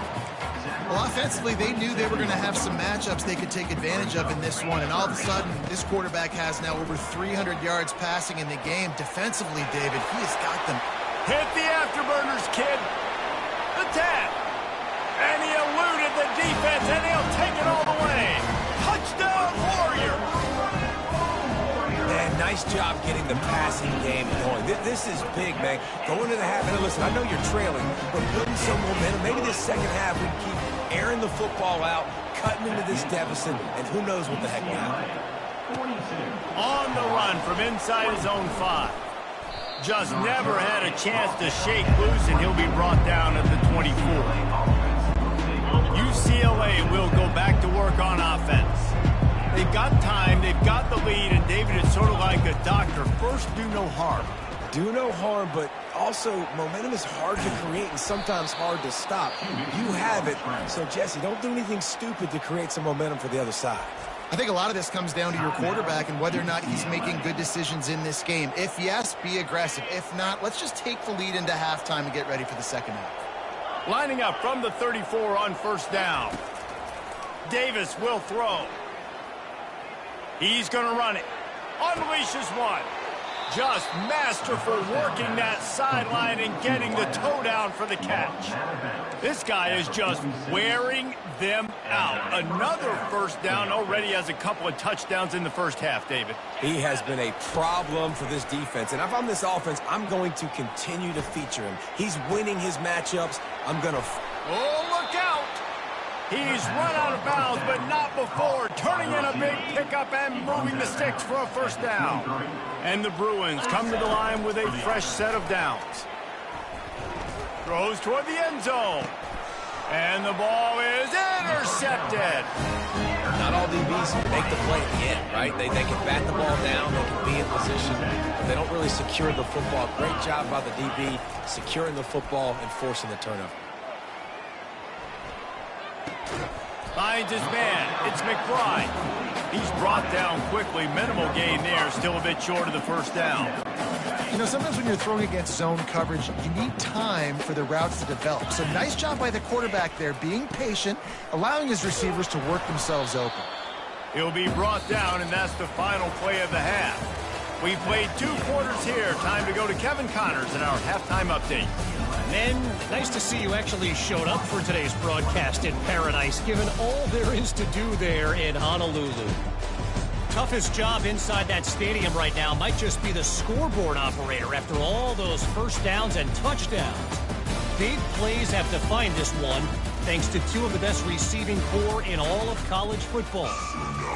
Well, offensively, they knew they were going to have some matchups they could take advantage of in this one, and all of a sudden, this quarterback has now over 300 yards passing in the game. Defensively, David, he has got them. Hit the afterburners, kid. The 10. And he eluded the defense, and he'll take it all the way. Touchdown, Warrior. Man, nice job getting the passing game going. This is big, man. Go into the half, and listen, I know you're trailing, but building some momentum. Maybe this second half we keep airing the football out, cutting into this deficit, and who knows what the heck will happen. On the run from inside his own 5. Just never had a chance to shake loose, and he'll be brought down at the 24. UCLA will go back to work on offense. They've got time, they've got the lead, and David, it's sort of like a doctor. First, do no harm. Do no harm, but also momentum is hard to create and sometimes hard to stop. You have it, so Jesse, don't do anything stupid to create some momentum for the other side. I think a lot of this comes down to your quarterback and whether or not he's making good decisions in this game. If yes, be aggressive. If not, let's just take the lead into halftime and get ready for the second half. Lining up from the 34 on first down. Davis will throw. He's going to run it. Unleashes one. Just masterful working that sideline and getting the toe down for the catch. This guy is just wearing them out. Another first down, already has a couple of touchdowns in the first half, David. He has been a problem for this defense, and if I'm this offense, I'm going to continue to feature him. He's winning his matchups. I'm going to... Oh, look out! He's run out of bounds, but not before. Turning in a big pickup and moving the sticks for a first down. And the Bruins come to the line with a fresh set of downs. Throws toward the end zone. And the ball is intercepted. Not all DBs can make the play at the end, right? They can bat the ball down, they can be in position, but they don't really secure the football. Great job by the DB securing the football and forcing the turnover. Finds his man. It's McBride. He's brought down quickly. Minimal gain there. Still a bit short of the first down. You know, sometimes when you're throwing against zone coverage, you need time for the routes to develop. So nice job by the quarterback there, being patient, allowing his receivers to work themselves open. He'll be brought down, and that's the final play of the half. We've played 2 quarters here. Time to go to Kevin Connors in our halftime update. Men, nice to see you actually showed up for today's broadcast in paradise, given all there is to do there in Honolulu. Toughest job inside that stadium right now might just be the scoreboard operator after all those first downs and touchdowns. Big plays have defined this one, thanks to 2 of the best receiving core in all of college football.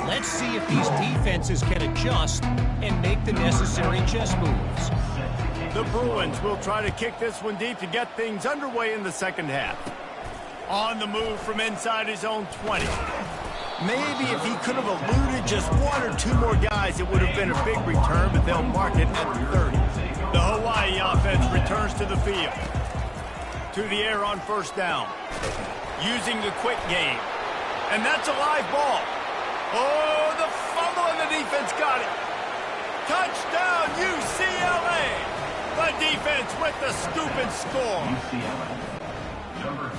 Let's see if these defenses can adjust and make the necessary chess moves. The Bruins will try to kick this one deep to get things underway in the second half. On the move from inside his own 20. Maybe if he could have eluded just 1 or 2 more guys, it would have been a big return, but they'll mark it at 30. The Hawaii offense returns to the field. To the air on first down. Using the quick game. And that's a live ball. Oh, the fumble and the defense got it. Touchdown, UCLA. The defense with the scoop and score.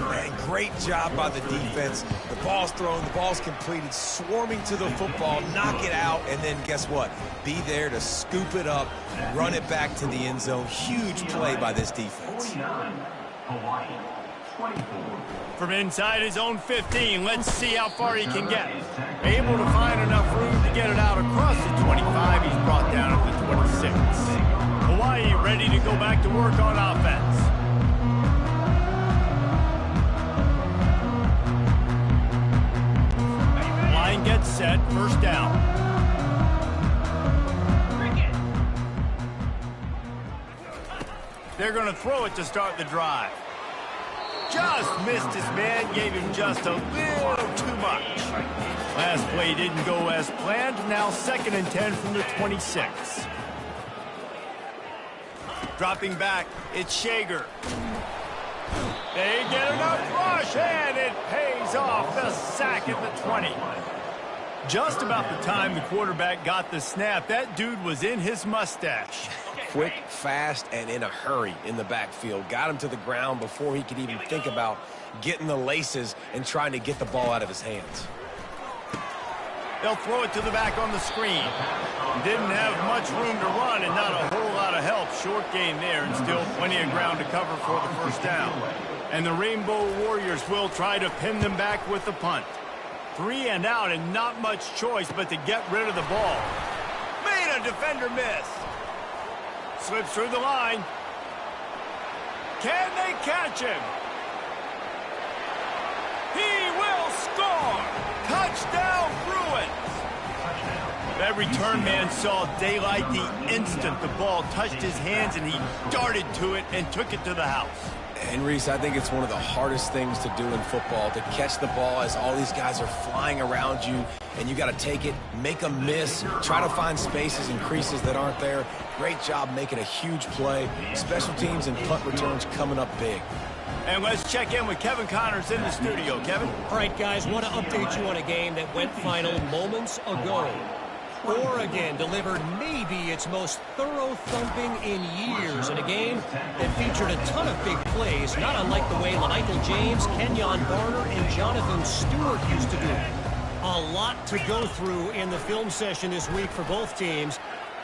Man, great job by the defense. The ball's thrown, the ball's completed, swarming to the football, knock it out, and then guess what? Be there to scoop it up, run it back to the end zone. Huge play by this defense. 49, Hawaii, 24. From inside his own 15, let's see how far he can get. Able to find enough room to get it out across the 25. He's brought down at the 26. Hawaii ready to go back to work on offense. Line gets set, first down. They're going to throw it to start the drive. Just missed his man, gave him just a little too much. Last play didn't go as planned, now 2nd and 10 from the 26. Dropping back, it's Shager. They get enough rush, and it pays off the sack at the 20. Just about the time the quarterback got the snap, that dude was in his mustache. Quick, fast, and in a hurry in the backfield. Got him to the ground before he could even think about getting the laces and trying to get the ball out of his hands. They'll throw it to the back on the screen. Didn't have much room to run and not a whole lot of help. Short gain there and still plenty of ground to cover for the first down. And the Rainbow Warriors will try to pin them back with the punt. 3 and out and not much choice but to get rid of the ball. Made a defender miss. Slips through the line. Can they catch him? He will score! Touchdown, Bruins! That return man saw daylight the instant the ball touched his hands, and he darted to it and took it to the house. And Reese, I think it's one of the hardest things to do in football, to catch the ball as all these guys are flying around you, and you got to take it, make a miss, try to find spaces and creases that aren't there. Great job making a huge play. Special teams and punt returns coming up big. And let's check in with Kevin Connors in the studio. Kevin? All right, guys, want to update you on a game that went final moments ago. Oregon delivered maybe its most thorough thumping in years in a game that featured a ton of big plays, not unlike the way Michael James, Kenyon Barner, and Jonathan Stewart used to do. A lot to go through in the film session this week for both teams.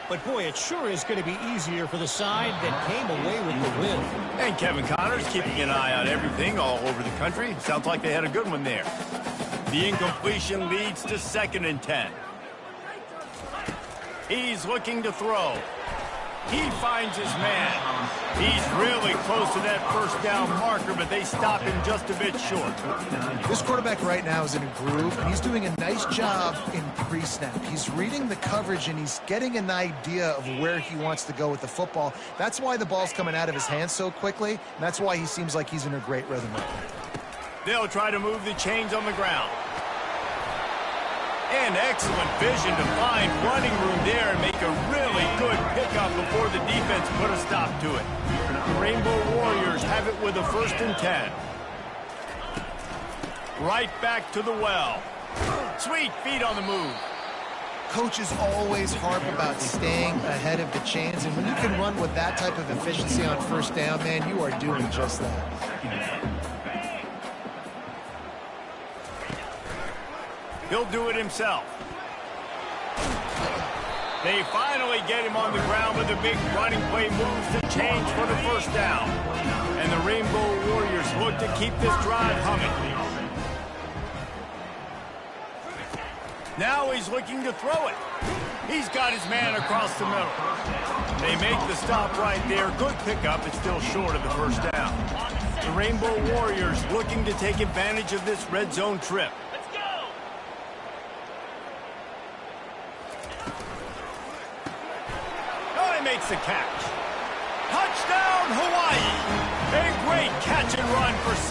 But, boy, it sure is going to be easier for the side that came away with the win. And Kevin Connors keeping an eye on everything all over the country. Sounds like they had a good one there. The incompletion leads to 2nd and 10. He's looking to throw. He finds his man. He's really close to that first down marker, but they stop him just a bit short. This quarterback right now is in a groove, and he's doing a nice job in pre-snap. He's reading the coverage, and he's getting an idea of where he wants to go with the football. That's why the ball's coming out of his hands so quickly, and that's why he seems like he's in a great rhythm right now. They'll try to move the chains on the ground. And excellent vision to find running room there and make a really good pickup before the defense put a stop to it. The Rainbow Warriors have it with a 1st and 10. Right back to the well. Sweet feet on the move. Coaches always harp about staying ahead of the chains, and when you can run with that type of efficiency on first down, man, you are doing just that. He'll do it himself. They finally get him on the ground with a big running play moves to change for the first down. And the Rainbow Warriors look to keep this drive humming. Now he's looking to throw it. He's got his man across the middle. They make the stop right there. Good pickup. It's still short of the first down. The Rainbow Warriors looking to take advantage of this red zone trip. Makes the catch. Touchdown, Hawaii. A great catch and run for 6.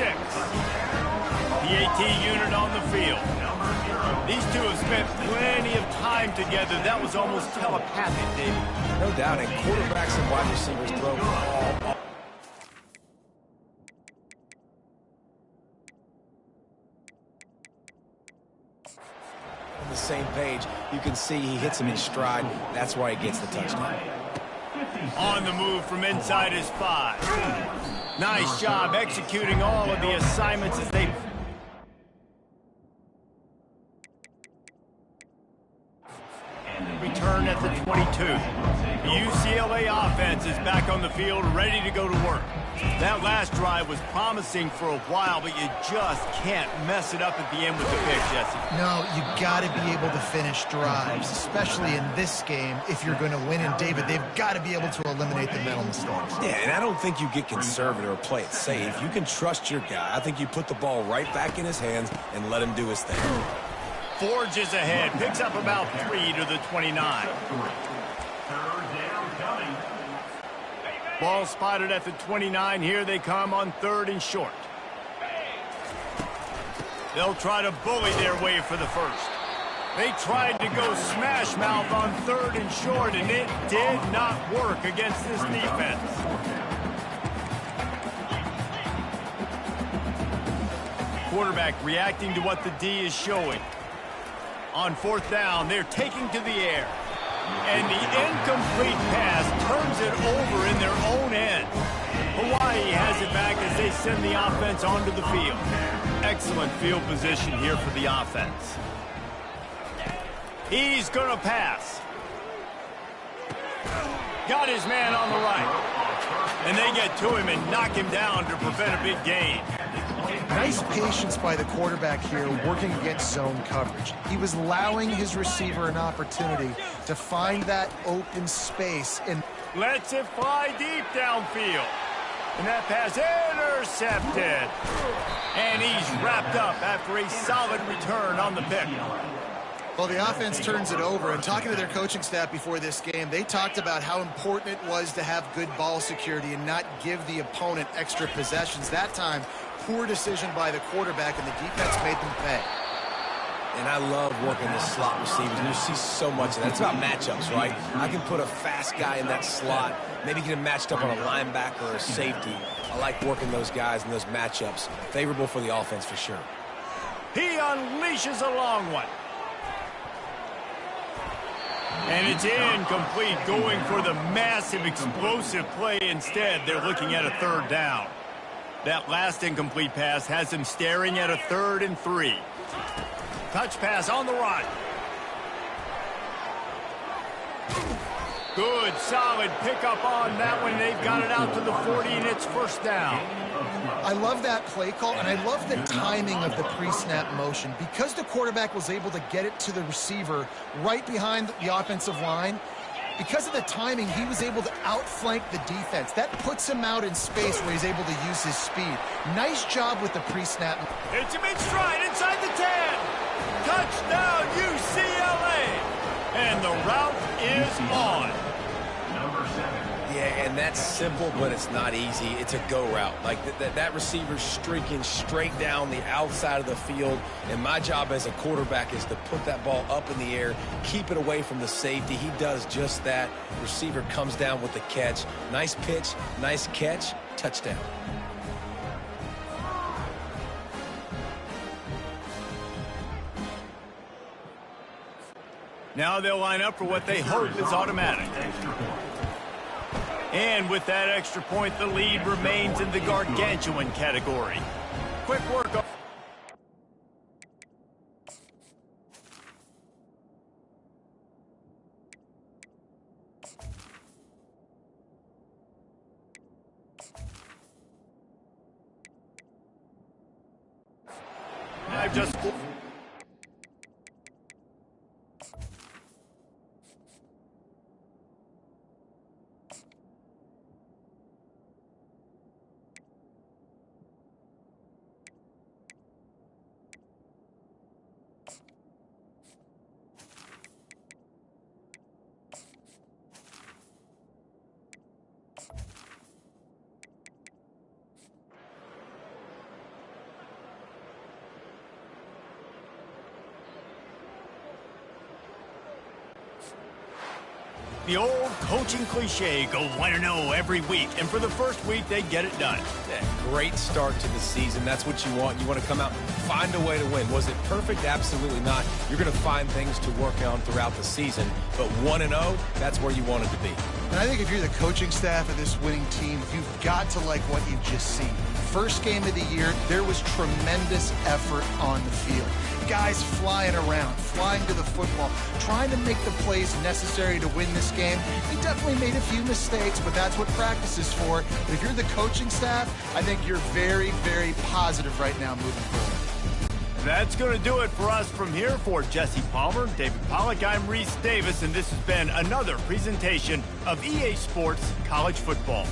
The AT unit on the field. These two have spent plenty of time together. That was almost telepathic, David. No doubt, and quarterbacks and wide receivers throw all. On the same page, you can see he hits him in stride. That's why he gets the touchdown. On the move from inside his 5. Nice job executing all of the assignments as they return at the 22. The UCLA offense is back on the field, ready to go to work. That last drive was promising for a while, but you just can't mess it up at the end with the pick, Jesse. No, you got to be able to finish drives, especially in this game. If you're going to win, and David, they've got to be able to eliminate the mental mistakes. Yeah, and I don't think you get conservative or play it safe. You can trust your guy. I think you put the ball right back in his hands and let him do his thing. Forges ahead, picks up about 3 to the 29. Ball spotted at the 29. Here they come on 3rd and short. They'll try to bully their way for the first. They tried to go smash mouth on 3rd and short, and it did not work against this defense. Quarterback reacting to what the D is showing. On 4th down, they're taking to the air. And the incomplete pass turns it over in their own end. Hawaii has it back as they send the offense onto the field. Excellent field position here for the offense. He's going to pass. Got his man on the right. And they get to him and knock him down to prevent a big gain. Nice patience by the quarterback here working against zone coverage. He was allowing his receiver an opportunity to find that open space and lets it fly deep downfield. And that pass intercepted. And he's wrapped up after a solid return on the pick. Well, the offense turns it over, and talking to their coaching staff before this game, they talked about how important it was to have good ball security and not give the opponent extra possessions. That time, poor decision by the quarterback, and the defense made them pay. And I love working the slot receivers, and you see so much of that. It's about matchups, right? I can put a fast guy in that slot, maybe get him matched up on a linebacker or a safety. I like working those guys in those matchups. Favorable for the offense for sure. He unleashes a long one. And it's incomplete, going for the massive explosive play instead. They're looking at a 3rd down. That last incomplete pass has him staring at a 3rd and 3. Touch pass on the run. Good, solid pickup on that one. They've got it out to the 40, and it's 1st down. I love that play call, and I love the timing of the pre-snap motion. Because the quarterback was able to get it to the receiver right behind the offensive line, because of the timing, he was able to outflank the defense. That puts him out in space where he's able to use his speed. Nice job with the pre-snap. It's him in stride inside the 10. Touchdown, UCLA. And the route is on. Yeah, and that's simple, but it's not easy. It's a go route. Like that receiver's streaking straight down the outside of the field, and my job as a quarterback is to put that ball up in the air, keep it away from the safety. He does just that. Receiver comes down with the catch. Nice pitch, nice catch, touchdown. Now they'll line up for what they hope is automatic. And with that extra point, the lead remains in the gargantuan category. Quick work. I've just... The old coaching cliche, go 1-0 every week, and for the first week, they get it done. Yeah, great start to the season. That's what you want. You want to come out and find a way to win. Was it perfect? Absolutely not. You're going to find things to work on throughout the season, but 1-0, that's where you want it to be. And I think if you're the coaching staff of this winning team, you've got to like what you've just seen. First game of the year, there was tremendous effort on the field. Guys flying around, flying to the football, trying to make the plays necessary to win this game. They definitely made a few mistakes, but that's what practice is for. But if you're the coaching staff, I think you're very, very positive right now moving forward. That's going to do it for us from here. For Jesse Palmer, David Pollack, I'm Reese Davis, and this has been another presentation of EA Sports College Football.